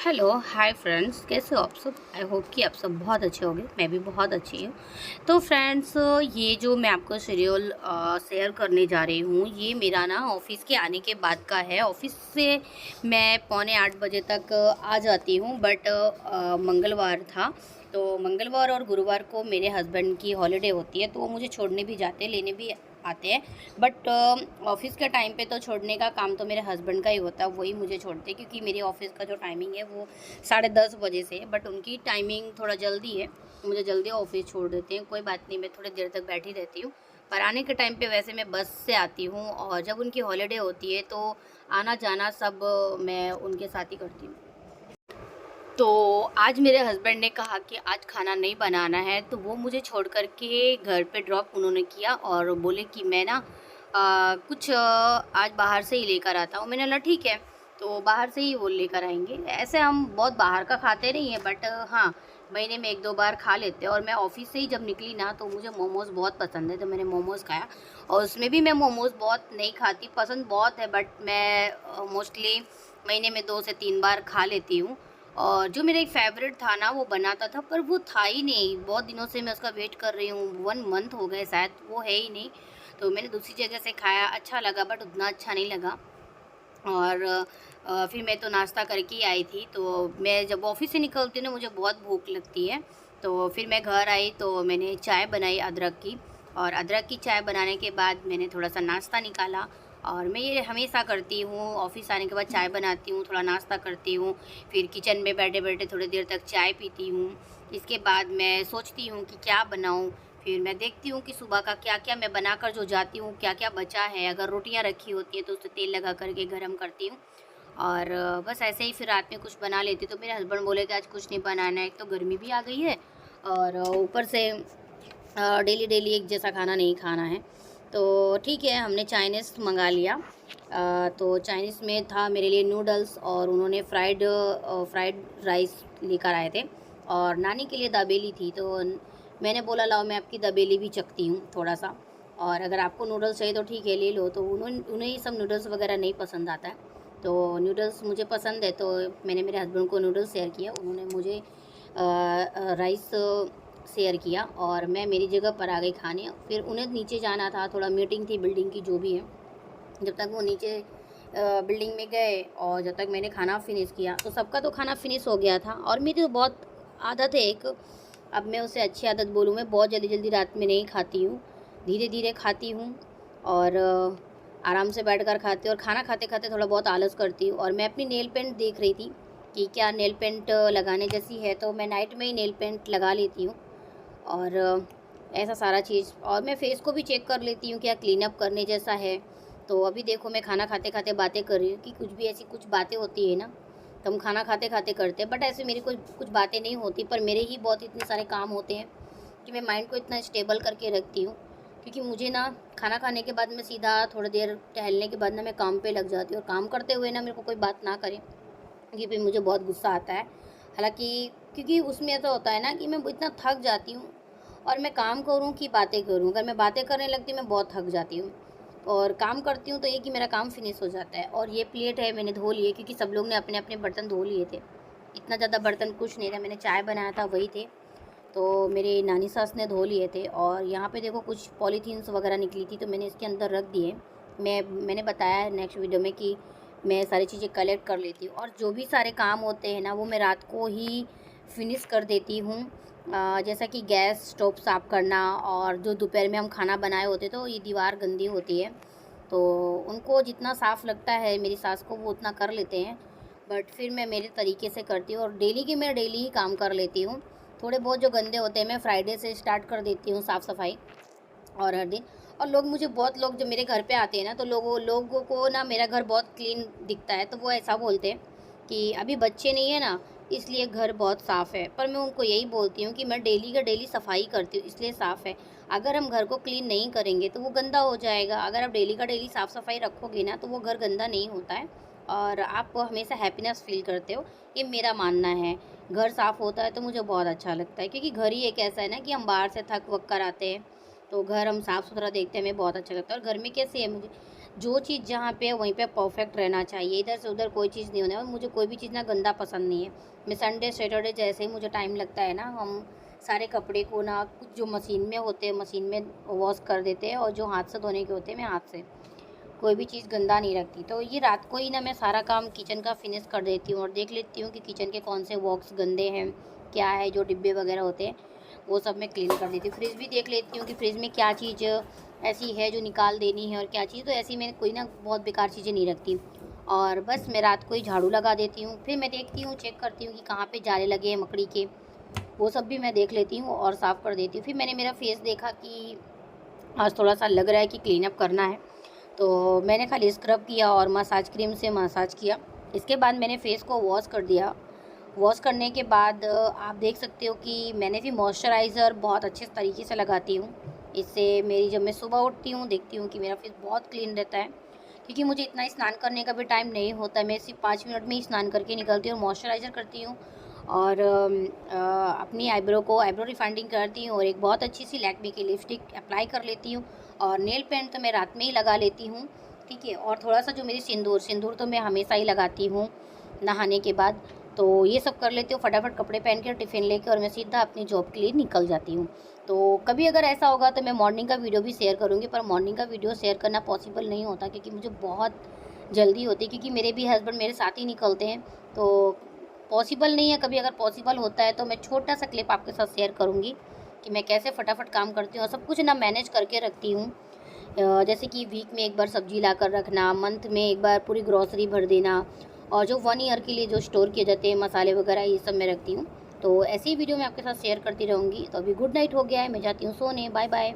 Hello hi friends, कैसे हो आप सब। आई होप कि आप सब बहुत अच्छे होंगे। मैं भी बहुत अच्छी हूँ। तो फ्रेंड्स, ये जो मैं आपको शेड्यूल शेयर करने जा रही हूँ, ये मेरा ना ऑफिस के आने के बाद का है। ऑफिस से मैं 7:45 बजे तक आ जाती हूँ, बट मंगलवार था तो मंगलवार और गुरुवार को मेरे हस्बैंड की हॉलीडे होती है, तो वो मुझे छोड़ने भी जाते हैं, लेने भी आते हैं। बट ऑफिस के टाइम पे तो छोड़ने का काम तो मेरे हस्बैंड का ही होता है, वही मुझे छोड़ते हैं, क्योंकि मेरी ऑफिस का जो टाइमिंग है वो 10:30 बजे से है। बट उनकी टाइमिंग थोड़ा जल्दी है, मुझे जल्दी ऑफिस छोड़ देते हैं। कोई बात नहीं, मैं थोड़ी देर तक बैठी रहती हूँ। पर आने के टाइम पे वैसे मैं बस से आती हूँ, और जब उनकी हॉलीडे होती है तो आना जाना सब मैं उनके साथ ही करती हूँ। तो आज मेरे हस्बैंड ने कहा कि आज खाना नहीं बनाना है, तो वो मुझे छोड़ कर के घर पे ड्रॉप उन्होंने किया और बोले कि मैं ना कुछ आज बाहर से ही लेकर आता हूँ। मैंने बोला ठीक है, तो बाहर से ही वो लेकर आएंगे। ऐसे हम बहुत बाहर का खाते नहीं हैं, बट हाँ, महीने में 1-2 बार खा लेते हैं। और मैं ऑफिस से ही जब निकली ना, तो मुझे मोमोज़ बहुत पसंद है, तो मैंने मोमोज़ खाया। और उसमें भी मैं मोमोज़ बहुत नहीं खाती, पसंद बहुत है, बट मैं मोस्टली महीने में 2 से 3 बार खा लेती हूँ। और जो मेरा एक फ़ेवरेट था ना, वो बनाता था, पर वो था ही नहीं। बहुत दिनों से मैं उसका वेट कर रही हूँ, 1 मंथ हो गए शायद, वो है ही नहीं। तो मैंने दूसरी जगह से खाया, अच्छा लगा, बट उतना अच्छा नहीं लगा। और फिर मैं तो नाश्ता करके ही आई थी। तो मैं जब ऑफ़िस से निकलती हूँ ना, मुझे बहुत भूख लगती है। तो फिर मैं घर आई तो मैंने चाय बनाई अदरक की, और अदरक की चाय बनाने के बाद मैंने थोड़ा-सा नाश्ता निकाला। और मैं ये हमेशा करती हूँ, ऑफ़िस आने के बाद चाय बनाती हूँ, थोड़ा नाश्ता करती हूँ, फिर किचन में बैठे-बैठे थोड़ी देर तक चाय पीती हूँ। इसके बाद मैं सोचती हूँ कि क्या बनाऊँ, फिर मैं देखती हूँ कि सुबह का क्या-क्या मैं बनाकर जो जाती हूँ, क्या-क्या बचा है। अगर रोटियाँ रखी होती हैं तो उसे तेल लगा कर के गरम करती हूँ। और बस ऐसे ही फिर रात में कुछ बना लेती हूँ। तो मेरे हस्बैंड बोले कि आज कुछ नहीं बनाना है, एक तो गर्मी भी आ गई है, और ऊपर से डेली डेली एक जैसा खाना नहीं खाना है। तो ठीक है, हमने चाइनीज़ मंगा लिया। तो चाइनीज़ में था मेरे लिए नूडल्स, और उन्होंने फ्राइड राइस लेकर आए थे। और नानी के लिए दाबेली थी, तो मैंने बोला लाओ मैं आपकी दाबेली भी चखती हूँ थोड़ा सा, और अगर आपको नूडल्स चाहिए तो ठीक है ले लो। तो उन्हें ये सब नूडल्स वगैरह नहीं पसंद आता है, तो नूडल्स मुझे पसंद है। तो मैंने मेरे हस्बैंड को नूडल्स शेयर किया, उन्होंने मुझे राइस शेयर किया, और मैं मेरी जगह पर आ गई खाने। फिर उन्हें नीचे जाना था, थोड़ा मीटिंग थी बिल्डिंग की जो भी है। जब तक वो नीचे बिल्डिंग में गए, और जब तक मैंने खाना फिनिश किया, तो सबका तो खाना फिनिश हो गया था। और मेरी तो बहुत आदत है एक, अब मैं उसे अच्छी आदत बोलूँ, मैं बहुत जल्दी जल्दी रात में नहीं खाती हूँ, धीरे धीरे खाती हूँ। और आराम से बैठकर खाती हूँ, और खाना खाते खाते थोड़ा बहुत आलस करती हूँ। और मैं अपनी नेल पेंट देख रही थी कि क्या नेल पेंट लगाने जैसी है, तो मैं नाइट में ही नेल पेंट लगा लेती हूँ। और ऐसा सारा चीज़, और मैं फेस को भी चेक कर लेती हूँ क्या क्लीन अप करने जैसा है। तो अभी देखो, मैं खाना खाते खाते बातें कर रही हूँ, कि कुछ भी ऐसी कुछ बातें होती है ना, तो हम खाना खाते खाते करते हैं। बट ऐसे मेरी कुछ कुछ बातें नहीं होती, पर मेरे ही बहुत इतने सारे काम होते हैं कि मैं माइंड को इतना स्टेबल करके रखती हूँ। क्योंकि मुझे ना खाना खाने के बाद मैं सीधा थोड़ी देर टहलने के बाद ना मैं काम पे लग जाती हूँ, और काम करते हुए ना मेरे को कोई बात ना करे, क्योंकि फिर मुझे बहुत गुस्सा आता है। हालाँकि क्योंकि उसमें ऐसा होता है ना कि मैं इतना थक जाती हूँ, और मैं काम करूँ कि बातें करूँ, अगर मैं बातें करने लगती हूँ मैं बहुत थक जाती हूँ। और काम करती हूँ तो ये कि मेरा काम फिनिश हो जाता है। और ये प्लेट है मैंने धो लिए, क्योंकि सब लोग ने अपने अपने बर्तन धो लिए थे। इतना ज़्यादा बर्तन कुछ नहीं था, मैंने चाय बनाया था वही थे, तो मेरी नानी सास ने धो लिए थे। और यहाँ पे देखो कुछ पॉलीथीन्स वगैरह निकली थी, तो मैंने इसके अंदर रख दिए। मैंने बताया नेक्स्ट वीडियो में कि मैं सारी चीज़ें कलेक्ट कर लेती हूँ, और जो भी सारे काम होते हैं ना, वो मैं रात को ही फिनिश कर देती हूँ। जैसा कि गैस स्टोव साफ़ करना, और जो दोपहर में हम खाना बनाए होते तो ये दीवार गंदी होती है, तो उनको जितना साफ़ लगता है मेरी सास को, वो उतना कर लेते हैं। बट फिर मैं मेरे तरीके से करती हूँ, और डेली की मैं डेली ही काम कर लेती हूँ। थोड़े बहुत जो गंदे होते हैं मैं फ्राइडे से स्टार्ट कर देती हूँ साफ़ सफाई, और हर दिन। और बहुत लोग जब मेरे घर पे आते हैं ना, तो लोगों को ना मेरा घर बहुत क्लीन दिखता है, तो वो ऐसा बोलते हैं कि अभी बच्चे नहीं है ना, इसलिए घर बहुत साफ़ है। पर मैं उनको यही बोलती हूँ कि मैं डेली का डेली सफाई करती हूँ, इसलिए साफ़ है। अगर हम घर को क्लीन नहीं करेंगे तो वो गंदा हो जाएगा। अगर आप डेली का डेली साफ़ सफाई रखोगे ना, तो वो घर गंदा नहीं होता है, और आप हमेशा हैप्पीनेस फील करते हो। ये मेरा मानना है। घर साफ़ होता है तो मुझे बहुत अच्छा लगता है, क्योंकि घर ही एक ऐसा है ना कि हम बाहर से थक वक कर आते हैं, तो घर हम साफ़ सुथरा देखते हैं, हमें बहुत अच्छा लगता है। और घर में कैसे है, मुझे जो चीज़ जहाँ पे है वहीं पे परफेक्ट रहना चाहिए, इधर से उधर कोई चीज़ नहीं होना है। मुझे कोई भी चीज़ ना गंदा पसंद नहीं है। मैं संडे सैटरडे जैसे ही मुझे टाइम लगता है ना, हम सारे कपड़े को ना, कुछ जो मशीन में होते हैं मशीन में वॉश कर देते हैं, और जो हाथ से धोने के होते हैं मैं हाथ से, कोई भी चीज़ गंदा नहीं रखती। तो ये रात को ही ना मैं सारा काम किचन का फिनिश कर देती हूँ और देख लेती हूँ कि किचन के कौन से बॉक्स गंदे हैं, क्या है, जो डिब्बे वगैरह होते हैं वो सब मैं क्लीन कर देती हूँ। फ्रिज भी देख लेती हूँ कि फ्रिज में क्या चीज़ ऐसी है जो निकाल देनी है और क्या चीज़, तो ऐसी मैं कोई ना बहुत बेकार चीज़ें नहीं रखती। और बस मैं रात को ही झाड़ू लगा देती हूँ। फिर मैं देखती हूँ, चेक करती हूँ कि कहाँ पे जाले लगे हैं मकड़ी के, वो सब भी मैं देख लेती हूँ और साफ़ कर देती हूँ। फिर मैंने मेरा फेस देखा कि आज थोड़ा सा लग रहा है कि क्लीन अप करना है, तो मैंने खाली स्क्रब किया और मसाज क्रीम से मसाज किया। इसके बाद मैंने फ़ेस को वॉश कर दिया। वॉश करने के बाद आप देख सकते हो कि मैंने भी मॉइस्चराइज़र बहुत अच्छे तरीके से लगाती हूँ। इससे मेरी, जब मैं सुबह उठती हूँ देखती हूँ कि मेरा फेस बहुत क्लीन रहता है, क्योंकि मुझे इतना स्नान करने का भी टाइम नहीं होता है। मैं सिर्फ 5 मिनट में ही स्नान करके निकलती हूँ, मॉइस्चराइज़र करती हूँ और अपनी आईब्रो को आईब्रो रिफाइंडिंग करती हूँ और एक बहुत अच्छी सी लैक्मे की लिपस्टिक अप्लाई कर लेती हूँ। और नेल पेंट तो मैं रात में ही लगा लेती हूँ, ठीक है। और थोड़ा सा जो मेरी सिंदूर तो मैं हमेशा ही लगाती हूँ नहाने के बाद। तो ये सब कर लेती हूँ, फटाफट कपड़े पहन के टिफ़िन लेके और मैं सीधा अपनी जॉब के लिए निकल जाती हूँ। तो कभी अगर ऐसा होगा तो मैं मॉर्निंग का वीडियो भी शेयर करूँगी, पर मॉर्निंग का वीडियो शेयर करना पॉसिबल नहीं होता क्योंकि मुझे बहुत जल्दी होती है, क्योंकि मेरे भी हस्बैंड मेरे साथ ही निकलते हैं, तो पॉसिबल नहीं है। कभी अगर पॉसिबल होता है तो मैं छोटा सा क्लिप आपके साथ शेयर करूँगी कि मैं कैसे फटाफट काम करती हूँ और सब कुछ ना मैनेज करके रखती हूँ। जैसे कि वीक में एक बार सब्जी ला कर रखना, मंथ में एक बार पूरी ग्रॉसरी भर देना, और जो 1 ईयर के लिए जो स्टोर किए जाते हैं मसाले वगैरह, ये सब मैं रखती हूँ। तो ऐसी वीडियो मैं आपके साथ शेयर करती रहूँगी। तो अभी गुड नाइट हो गया है, मैं जाती हूँ सोने। Bye bye.